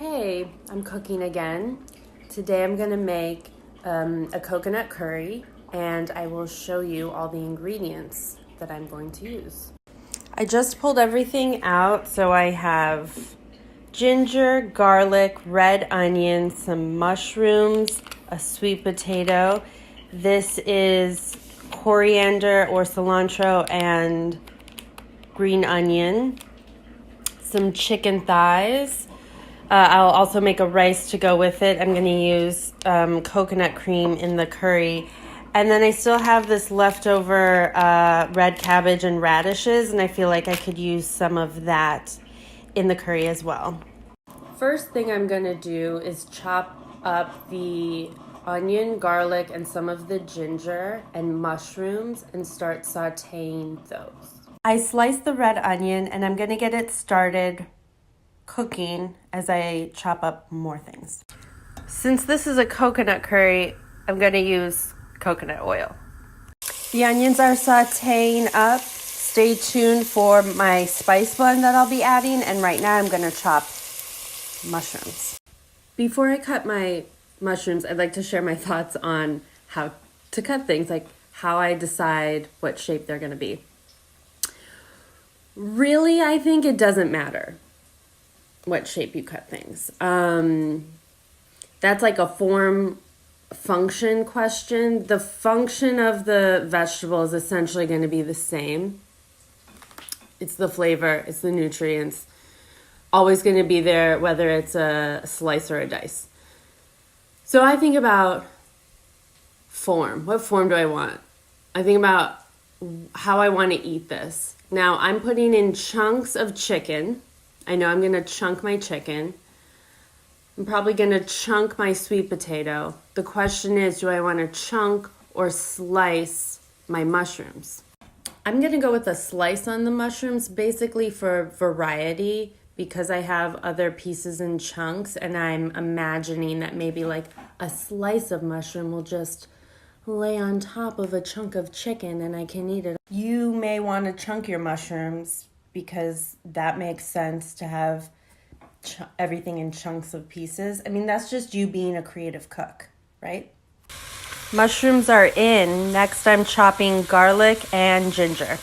Hey, I'm cooking again. Today I'm gonna make a coconut curry and I will show you all the ingredients that I'm going to use. I just pulled everything out, so I have ginger, garlic, red onion, some mushrooms, a sweet potato. This is coriander or cilantro and green onion, some chicken thighs. I'll also make a rice to go with it. I'm going to use coconut cream in the curry. And then I still have this leftover red cabbage and radishes, and I feel like I could use some of that in the curry as well. First thing I'm going to do is chop up the onion, garlic, and some of the ginger and mushrooms and start sauteing those. I sliced the red onion and I'm going to get it started cooking as I chop up more things. Since this is a coconut curry, I'm going to use coconut oil. The onions are sauteing up. Stay tuned for my spice blend that I'll be adding, and right now I'm going to chop mushrooms. Before I cut my mushrooms, I'd like to share my thoughts on how to cut things, like how I decide what shape they're going to be. Really, I think it doesn't matter what shape you cut things. That's like a form function question. The function of the vegetable is essentially going to be the same. It's the flavor, it's the nutrients, always going to be there, whether it's a slice or a dice. So I think about form. What form do I want? I think about how I want to eat this. Now I'm putting in chunks of chicken. I know I'm going to chunk my chicken. I'm probably going to chunk my sweet potato. The question is, do I want to chunk or slice my mushrooms? I'm going to go with a slice on the mushrooms, basically for variety, because I have other pieces in chunks, and I'm imagining that maybe like a slice of mushroom will just lay on top of a chunk of chicken and I can eat it. You may want to chunk your mushrooms because that makes sense to have everything in chunks of pieces. I mean, that's just you being a creative cook, right? Mushrooms are in. Next, I'm chopping garlic and ginger.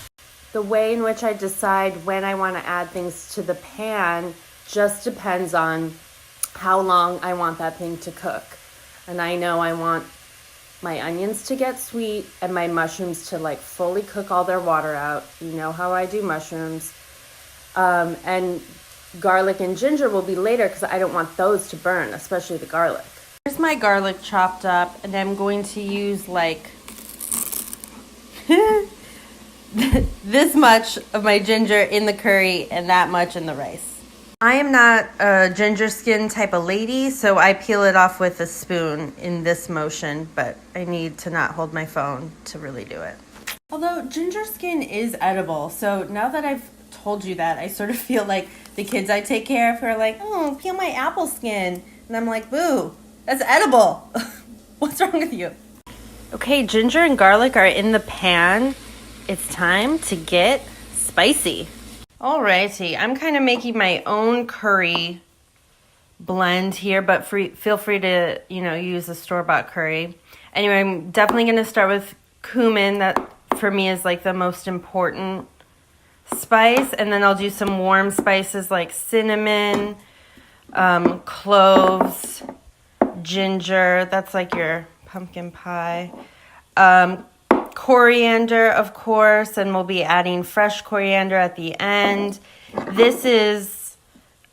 The way in which I decide when I want to add things to the pan just depends on how long I want that thing to cook. And I know I want my onions to get sweet and my mushrooms to like fully cook all their water out. You know how I do mushrooms. And garlic and ginger will be later because I don't want those to burn, especially the garlic. Here's my garlic chopped up, and I'm going to use like this much of my ginger in the curry and that much in the rice. I am not a ginger skin type of lady, so I peel it off with a spoon in this motion, but I need to not hold my phone to really do it. Although ginger skin is edible, so now that I've told you that, I sort of feel like the kids I take care of are like, oh, peel my apple skin. And I'm like, boo, that's edible. What's wrong with you? Okay, ginger and garlic are in the pan. It's time to get spicy. Alrighty, I'm kind of making my own curry blend here, but feel free to, use a store-bought curry. Anyway, I'm definitely going to start with cumin. That for me is like the most important spice, and then I'll do some warm spices like cinnamon, cloves, ginger. That's like your pumpkin pie. Coriander, of course, and we'll be adding fresh coriander at the end. This is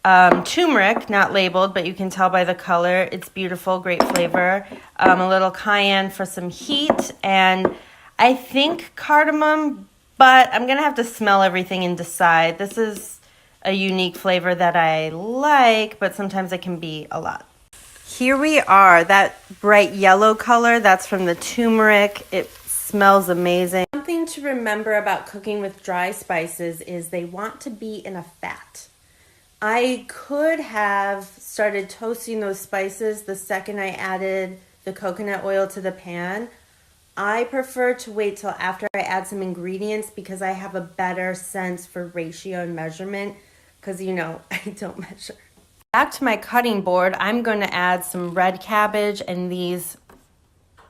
turmeric, not labeled, but you can tell by the color. It's beautiful, great flavor. A little cayenne for some heat, and I think cardamom, but I'm going to have to smell everything and decide. This is a unique flavor that I like, but sometimes it can be a lot. Here we are. That bright yellow color, that's from the turmeric. It smells amazing. Something to remember about cooking with dry spices is they want to be in a fat. I could have started toasting those spices the second I added the coconut oil to the pan. I prefer to wait till after I add some ingredients because I have a better sense for ratio and measurement because, I don't measure. Back to my cutting board, I'm going to add some red cabbage and these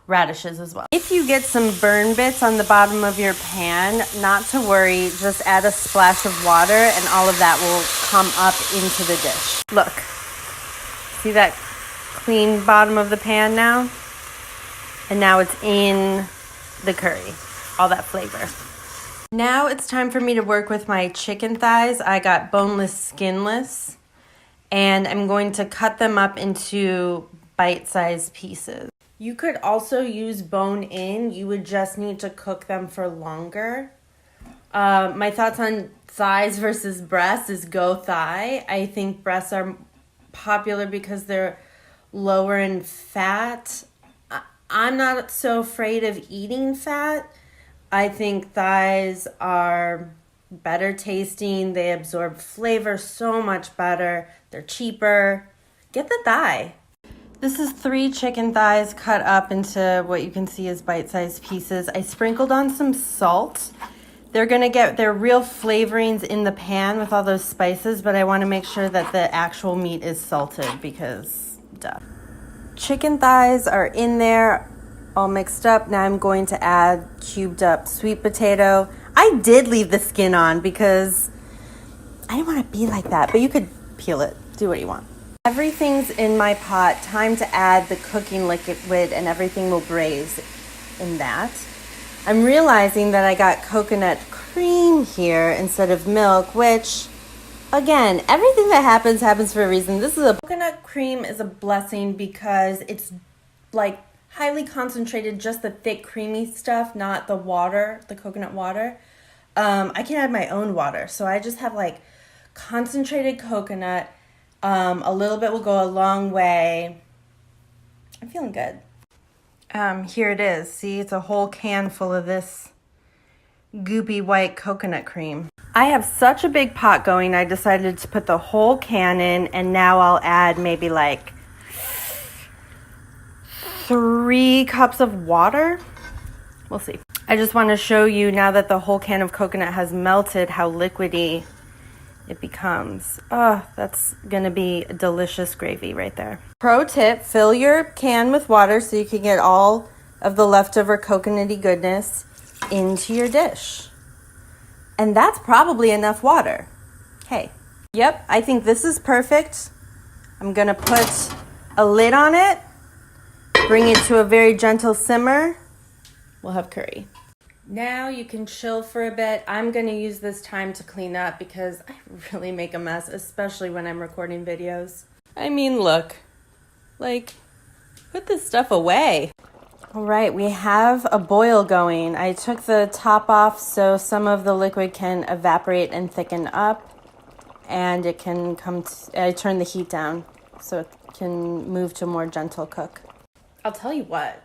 radishes as well. If you get some burn bits on the bottom of your pan, not to worry, just add a splash of water and all of that will come up into the dish. Look, see that clean bottom of the pan now? And now it's in the curry, all that flavor. Now it's time for me to work with my chicken thighs. I got boneless, skinless, and I'm going to cut them up into bite-sized pieces. You could also use bone-in. You would just need to cook them for longer. My thoughts on thighs versus breasts is go thigh. I think breasts are popular because they're lower in fat. I'm not so afraid of eating fat. I think thighs are better tasting. They absorb flavor so much better. They're cheaper. Get the thigh. This is 3 chicken thighs cut up into what you can see as bite-sized pieces. I sprinkled on some salt. They're gonna get their real flavorings in the pan with all those spices, but I wanna make sure that the actual meat is salted because duh. Chicken thighs are in there, all mixed up. Now I'm going to add cubed up sweet potato. I did leave the skin on because I didn't wanna be like that, but you could peel it, do what you want. Everything's in my pot. Time to add the cooking liquid and everything will braise in that. I'm realizing that I got coconut cream here instead of milk, which, again, everything that happens for a reason. Coconut cream is a blessing because it's like highly concentrated, just the thick creamy stuff, not the water, the coconut water. I can add my own water. So I just have like concentrated coconut. A little bit will go a long way. I'm feeling good. Here it is. See, it's a whole can full of this goopy white coconut cream. I have such a big pot going, I decided to put the whole can in, and now I'll add maybe like 3 cups of water. We'll see. I just want to show you now that the whole can of coconut has melted how liquidy it becomes. Oh, that's gonna be delicious gravy right there. Pro tip, fill your can with water so you can get all of the leftover coconutty goodness into your dish. And that's probably enough water. Okay. Yep, I think this is perfect. I'm gonna put a lid on it, bring it to a very gentle simmer. We'll have curry. Now you can chill for a bit. I'm going to use this time to clean up because I really make a mess, especially when I'm recording videos. I mean, look, like, put this stuff away. All right, we have a boil going. I took the top off so some of the liquid can evaporate and thicken up, and it can I turned the heat down so it can move to a more gentle cook. I'll tell you what,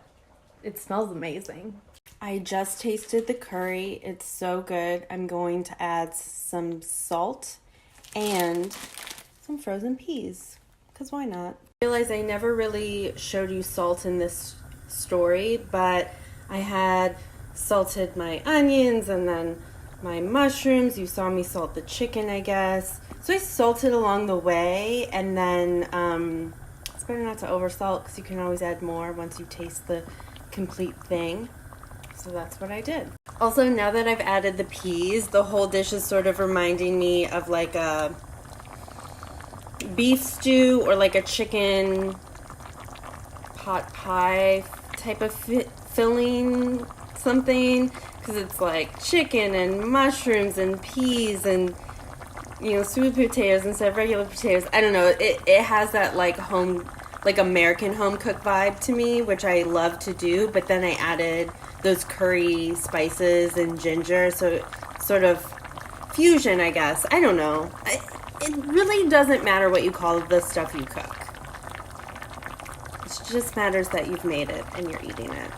it smells amazing. I just tasted the curry. It's so good. I'm going to add some salt and some frozen peas, because why not? I realize I never really showed you salt in this story, but I had salted my onions and then my mushrooms. You saw me salt the chicken, I guess. So I salted along the way, and then it's better not to oversalt because you can always add more once you taste the complete thing. So that's what I did. Also, now that I've added the peas, the whole dish is sort of reminding me of like a beef stew or like a chicken pot pie type of filling something, because it's like chicken and mushrooms and peas and, you know, sweet potatoes instead of regular potatoes. I don't know. It has that like American home cook vibe to me, which I love to do, but then I added those curry spices and ginger, so sort of fusion, I guess. I don't know. It really doesn't matter what you call the stuff you cook. It just matters that you've made it and you're eating it.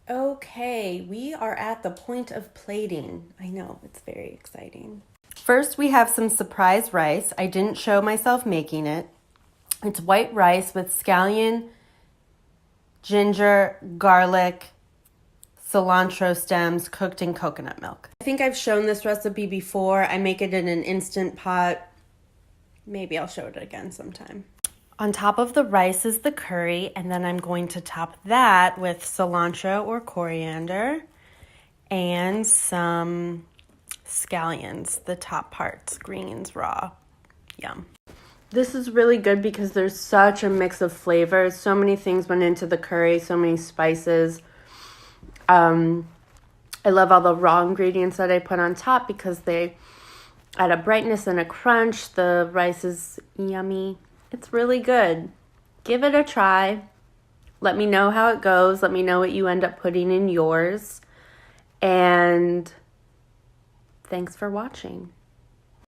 Okay, we are at the point of plating. I know, it's very exciting. First, we have some surprise rice. I didn't show myself making it. It's white rice with scallion, ginger, garlic, cilantro stems cooked in coconut milk. I think I've shown this recipe before. I make it in an Instant Pot. Maybe I'll show it again sometime. On top of the rice is the curry, and then I'm going to top that with cilantro or coriander and some scallions, the top parts, greens, raw. Yum. This is really good because there's such a mix of flavors. So many things went into the curry, so many spices. I love all the raw ingredients that I put on top because they add a brightness and a crunch. The rice is yummy. It's really good. Give it a try. Let me know how it goes. Let me know what you end up putting in yours. And thanks for watching.